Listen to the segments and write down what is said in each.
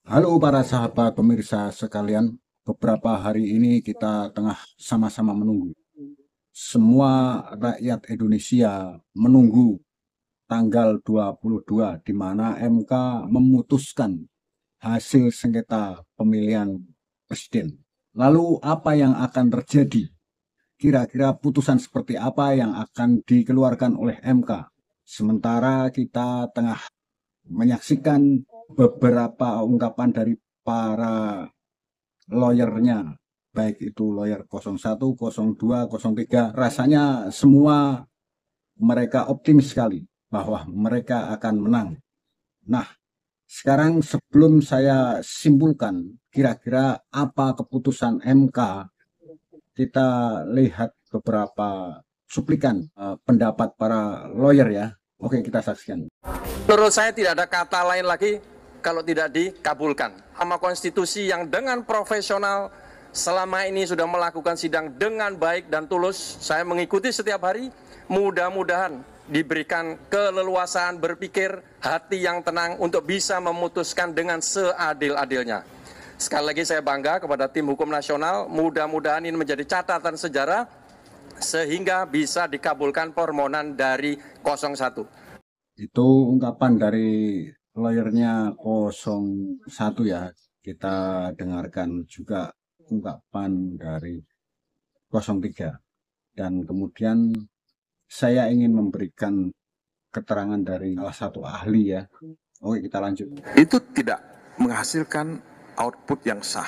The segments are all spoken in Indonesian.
Halo para sahabat pemirsa sekalian, beberapa hari ini kita tengah sama-sama menunggu. Semua rakyat Indonesia menunggu tanggal 22 di mana MK memutuskan hasil sengketa pemilihan presiden. Lalu apa yang akan terjadi? Kira-kira putusan seperti apa yang akan dikeluarkan oleh MK? Sementara kita tengah menyaksikan beberapa ungkapan dari para lawyernya, baik itu lawyer 01, 02, 03, rasanya semua mereka optimis sekali bahwa mereka akan menang. Nah, sekarang sebelum saya simpulkan kira-kira apa keputusan MK, kita lihat beberapa cuplikan pendapat para lawyer ya. Oke, kita saksikan. Menurut saya tidak ada kata lain lagi kalau tidak dikabulkan. Mahkamah Konstitusi yang dengan profesional selama ini sudah melakukan sidang dengan baik dan tulus. Saya mengikuti setiap hari. Mudah-mudahan diberikan keleluasaan berpikir, hati yang tenang untuk bisa memutuskan dengan seadil-adilnya. Sekali lagi saya bangga kepada tim hukum nasional. Mudah-mudahan ini menjadi catatan sejarah sehingga bisa dikabulkan permohonan dari 01. Itu ungkapan dari lawyernya 01 ya. Kita dengarkan juga ungkapan dari 03. Dan kemudian saya ingin memberikan keterangan dari salah satu ahli ya. Oke, kita lanjut. Itu tidak menghasilkan output yang sah,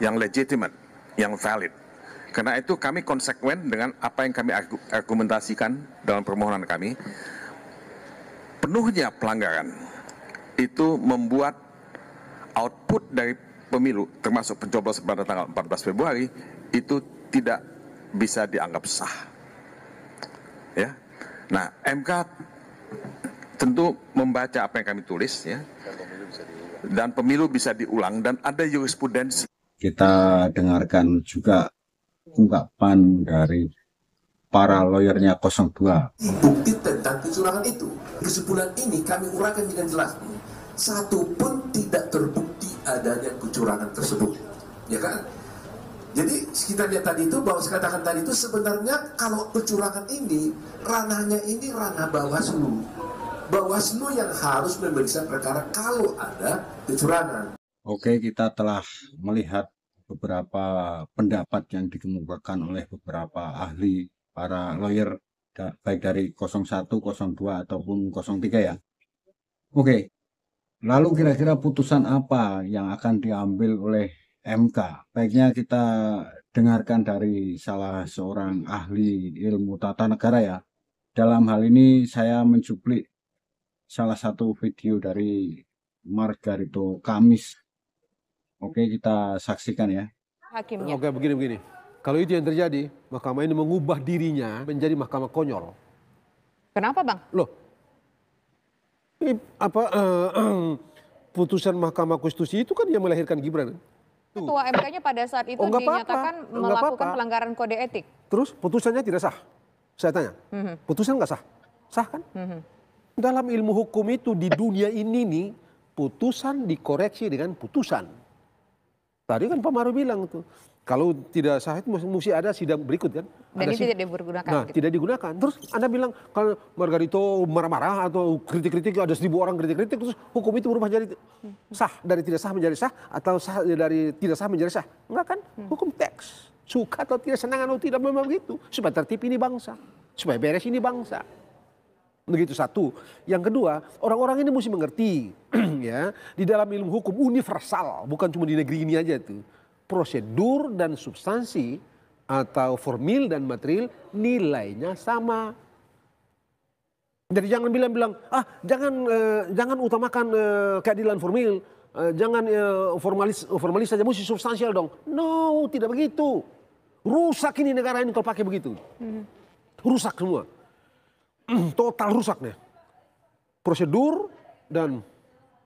yang legitimate, yang valid. Karena itu kami konsekuen dengan apa yang kami argumentasikan dalam permohonan kami. Penuhnya pelanggaran itu membuat output dari pemilu, termasuk pencoblosan pada tanggal 14 Februari, itu tidak bisa dianggap sah. Ya. Nah, MK tentu membaca apa yang kami tulis, ya, dan pemilu bisa diulang, dan ada jurisprudensi. Kita dengarkan juga ungkapan dari para lawyernya 02. Bukti tentang kecurangan itu. Kesimpulan ini kami uraikan dengan jelas. Satu pun tidak terbukti adanya kecurangan tersebut. Ya kan? Jadi kita lihat tadi itu, bahwa saya katakan tadi itu sebenarnya kalau kecurangan ini, ranahnya ini ranah Bawaslu. Bawaslu yang harus memeriksa perkara kalau ada kecurangan. Oke, kita telah melihat beberapa pendapat yang dikemukakan oleh beberapa ahli, para lawyer, baik dari 01, 02, ataupun 03 ya. Oke, lalu kira-kira putusan apa yang akan diambil oleh MK? Baiknya kita dengarkan dari salah seorang ahli ilmu tata negara ya. Dalam hal ini saya mencuplik salah satu video dari Margarito Kamis. Oke, kita saksikan ya. Hakimnya. Oke, begini. Kalau itu yang terjadi, mahkamah ini mengubah dirinya menjadi mahkamah konyol. Kenapa, Bang? Loh, ini putusan Mahkamah Konstitusi itu kan yang melahirkan Gibran. Ketua MK-nya pada saat itu nggak dinyatakan apa-apa. melakukan pelanggaran kode etik. Terus putusannya tidak sah. Saya tanya, putusan nggak sah? Sah kan? Dalam ilmu hukum itu di dunia ini nih, putusan dikoreksi dengan putusan. Tadi kan Pak Maru bilang tuh, kalau tidak sah itu mesti ada sidang berikut kan. Dan ini tidak digunakan. Nah, gitu. tidak digunakan. Terus Anda bilang kalau Margarito marah-marah atau kritik-kritik, ada 1000 orang kritik-kritik, terus hukum itu berubah jadi sah, dari tidak sah menjadi sah, atau sah dari tidak sah menjadi sah. Enggak kan? Hukum teks. Suka atau tidak, senang atau tidak, memang begitu. Supaya tertib ini bangsa. Supaya beres ini bangsa. Begitu satu. Yang kedua, orang-orang ini mesti mengerti ya, di dalam ilmu hukum universal, bukan cuma di negeri ini aja tuh. Prosedur dan substansi atau formil dan material nilainya sama. Jadi jangan bilang jangan utamakan keadilan formil, jangan formalis saja, mesti substansial dong. No, tidak begitu. Rusak ini negara ini kalau pakai begitu. Rusak semua. Total rusak nih. Prosedur dan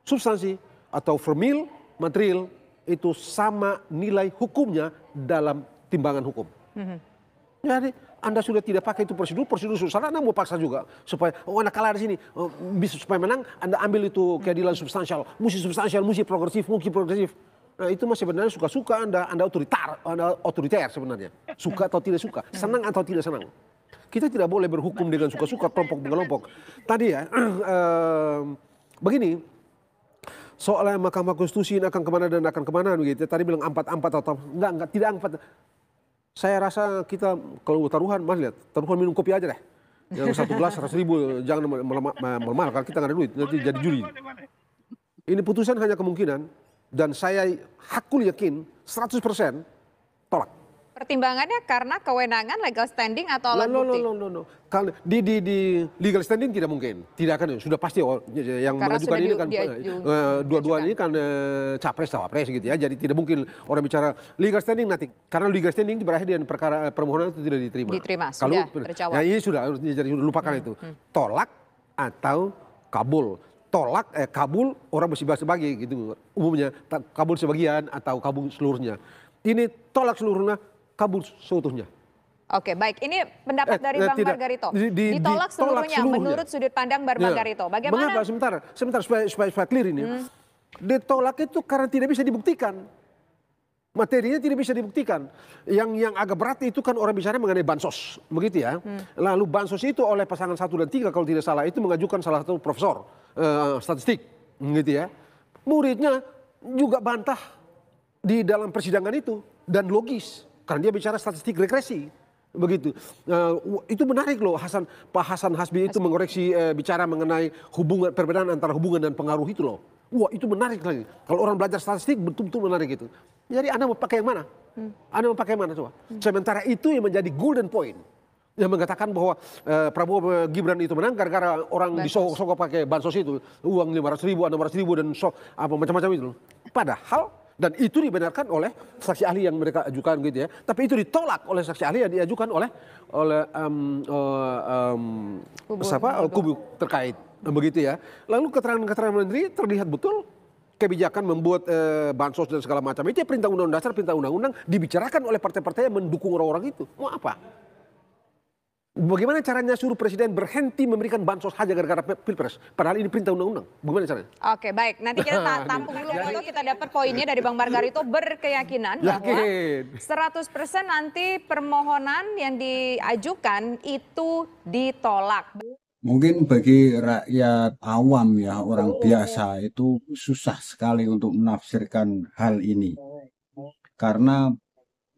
substansi atau formil, material itu sama nilai hukumnya dalam timbangan hukum. Jadi Anda sudah tidak pakai itu prosedur susah, Anda mau paksa juga supaya Anda kalah di sini, bisa supaya menang, Anda ambil itu keadilan substansial, mesti progresif. Nah itu masih sebenarnya suka-suka Anda otoriter sebenarnya, suka atau tidak suka, senang atau tidak senang. Kita tidak boleh berhukum dengan suka-suka kelompok. Tadi ya, begini, soalnya Mahkamah Konstitusi ini akan kemana begitu. Tadi bilang 4-4 atau enggak, tidak 4. Saya rasa kita kalau taruhan, mas lihat, taruhan minum kopi aja deh. Yang 1 gelas 100.000, jangan melemah, kalau kita nggak ada duit, nanti jadi juri. Ini putusan hanya kemungkinan, dan saya hakul yakin 100% tolak. Pertimbangannya karena kewenangan, legal standing atau alat bukti? No. Kalau di legal standing tidak mungkin, tidak akan, sudah pasti yang Karena mengajukan ini kan dua-dua ini kan capres cawapres gitu ya, jadi tidak mungkin orang bicara legal standing nanti, karena legal standing berakhir dengan perkara permohonan itu tidak diterima. Sudah terjawab. Ya ini sudah jadi lupakan itu. Tolak atau kabul. Kabul orang masih bagi gitu umumnya, kabul sebagian atau kabul seluruhnya. Ini tolak seluruhnya, kabul seutuhnya. Oke, baik. Ini pendapat dari Bang Margarito. Ditolak seluruhnya menurut sudut pandang Bang Margarito. Bagaimana? Mengapa? Sebentar supaya clear ini. Ditolak itu karena tidak bisa dibuktikan. Materinya tidak bisa dibuktikan. Yang agak berat itu kan orang bicara mengenai bansos, begitu ya. Lalu bansos itu oleh pasangan 1 dan 3 kalau tidak salah itu mengajukan salah satu profesor statistik, gitu ya. Muridnya juga bantah di dalam persidangan itu dan logis karena dia bicara statistik regresi. Begitu, itu menarik loh. Pak Hasan Hasbi itu mengoreksi bicara mengenai perbedaan antara hubungan dan pengaruh itu loh. Wah itu menarik lagi. Kalau orang belajar statistik betul-betul menarik itu. Jadi Anda mau pakai yang mana? Anda mau pakai yang mana coba? Sementara itu yang menjadi golden point. Yang mengatakan bahwa Prabowo Gibran itu menang gara-gara orang disogok pakai bansos itu. Uang 500.000, 600.000 dan macam-macam itu. Padahal dan itu dibenarkan oleh saksi ahli yang mereka ajukan gitu ya. Tapi itu ditolak oleh saksi ahli yang diajukan oleh kubu terkait. Begitu ya. Lalu keterangan menteri terlihat betul kebijakan membuat bansos dan segala macam. Itu ya perintah undang-undang dasar, perintah undang-undang dibicarakan oleh partai-partai yang mendukung orang-orang itu. Mau apa? Bagaimana caranya suruh presiden berhenti memberikan bansos hanya gara-gara pilpres? Padahal ini perintah undang-undang. Bagaimana caranya? Oke, baik. Nanti kita tampung dulu foto, kita dapat poinnya dari Bang Margarito berkeyakinan bahwa 100% nanti permohonan yang diajukan itu ditolak. Mungkin bagi rakyat awam ya, orang biasa itu susah sekali untuk menafsirkan hal ini. Karena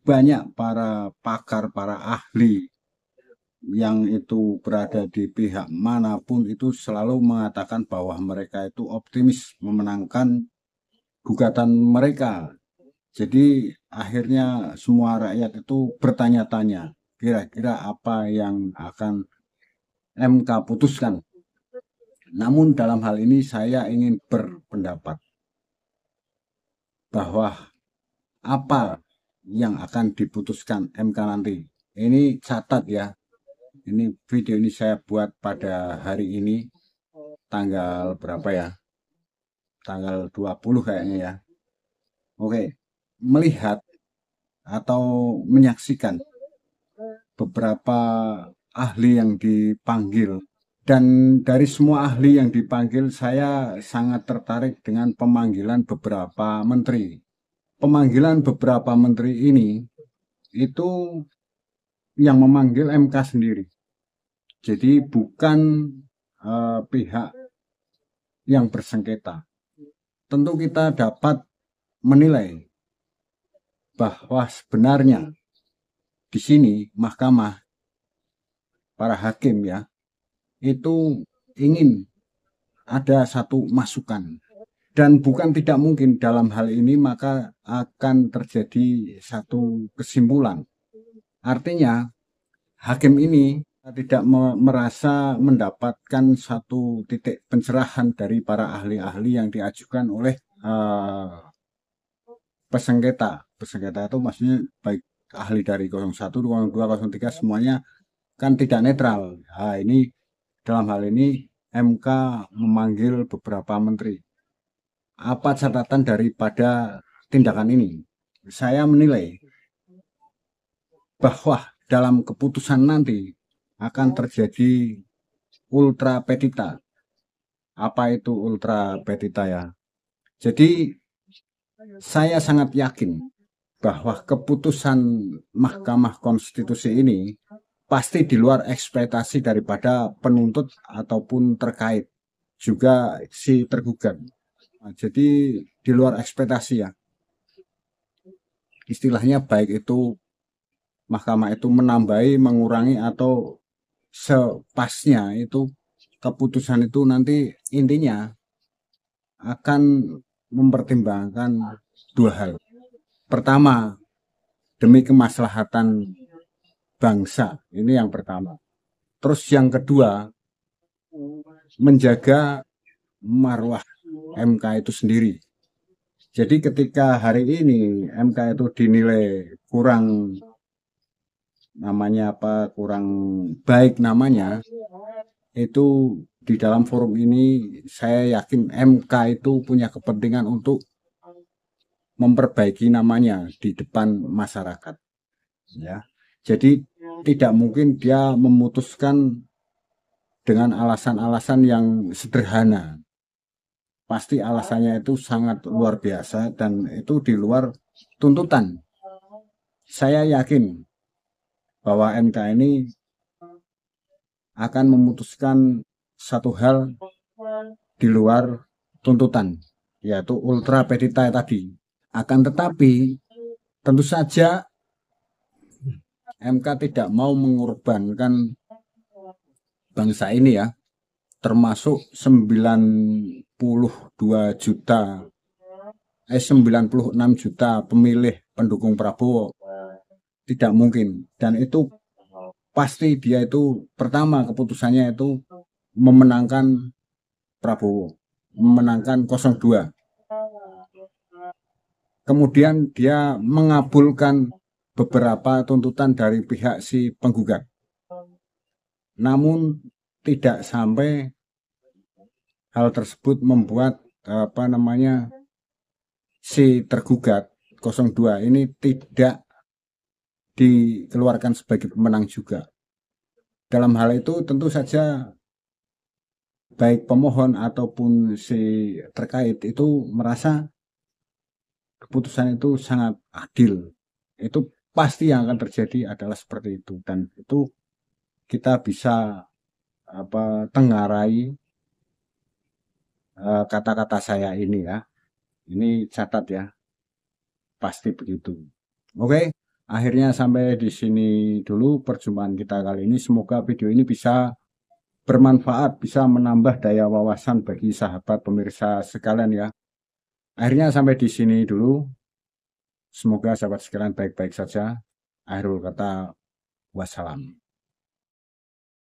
banyak para pakar, para ahli yang itu berada di pihak manapun itu selalu mengatakan bahwa mereka itu optimis memenangkan gugatan mereka. Jadi akhirnya semua rakyat itu bertanya-tanya, kira-kira apa yang akan MK putuskan. Namun dalam hal ini saya ingin berpendapat bahwa apa yang akan diputuskan MK nanti. Ini catat ya. Ini video ini saya buat pada hari ini, tanggal berapa ya? Tanggal 20 kayaknya ya. Oke, melihat atau menyaksikan beberapa ahli yang dipanggil. Dan dari semua ahli yang dipanggil, saya sangat tertarik dengan pemanggilan beberapa menteri. Pemanggilan beberapa menteri ini, itu yang memanggil MK sendiri. Jadi bukan pihak yang bersengketa. Tentu kita dapat menilai bahwa sebenarnya di sini mahkamah, para hakim ya, itu ingin ada satu masukan. Dan bukan tidak mungkin dalam hal ini maka akan terjadi satu kesimpulan. Artinya hakim ini tidak merasa mendapatkan satu titik pencerahan dari para ahli-ahli yang diajukan oleh pesengketa. Pesengketa itu maksudnya baik ahli dari 01, 02, 03 semuanya kan tidak netral. Nah, ini dalam hal ini MK memanggil beberapa menteri. Apa catatan daripada tindakan ini? Saya menilai bahwa dalam keputusan nanti akan terjadi ultra petita. Apa itu ultra petita ya? Jadi saya sangat yakin bahwa keputusan Mahkamah Konstitusi ini pasti di luar ekspektasi daripada penuntut ataupun terkait, juga si tergugat. Nah, jadi di luar ekspektasi ya. Istilahnya baik itu mahkamah itu menambahi, mengurangi, atau sepasnya itu keputusan itu nanti intinya akan mempertimbangkan dua hal. Pertama, demi kemaslahatan bangsa, ini yang pertama. Terus yang kedua, menjaga marwah MK itu sendiri. Jadi ketika hari ini MK itu dinilai kurang kurang baik namanya, itu di dalam forum ini saya yakin MK itu punya kepentingan untuk memperbaiki namanya di depan masyarakat, ya. Jadi tidak mungkin dia memutuskan dengan alasan-alasan yang sederhana. Pasti alasannya itu sangat luar biasa dan itu di luar tuntutan. Saya yakin bahwa MK ini akan memutuskan satu hal di luar tuntutan, yaitu ultra petita tadi. Akan tetapi tentu saja MK tidak mau mengorbankan bangsa ini ya, termasuk 96 juta pemilih pendukung Prabowo. Tidak mungkin, dan itu pasti dia itu pertama keputusannya itu memenangkan Prabowo, memenangkan 02. Kemudian dia mengabulkan beberapa tuntutan dari pihak si penggugat. Namun tidak sampai hal tersebut membuat si tergugat 02 ini tidak dikeluarkan sebagai pemenang juga. Dalam hal itu tentu saja baik pemohon ataupun si terkait itu merasa keputusan itu sangat adil. Itu pasti yang akan terjadi adalah seperti itu, dan itu kita bisa tengarai kata-kata saya ini ya. Ini catat ya. Pasti begitu. Oke, akhirnya sampai di sini dulu perjumpaan kita kali ini. Semoga video ini bisa bermanfaat, bisa menambah daya wawasan bagi sahabat pemirsa sekalian ya. Akhirnya sampai di sini dulu. Semoga sahabat sekalian baik-baik saja. Akhirul kata, wassalam.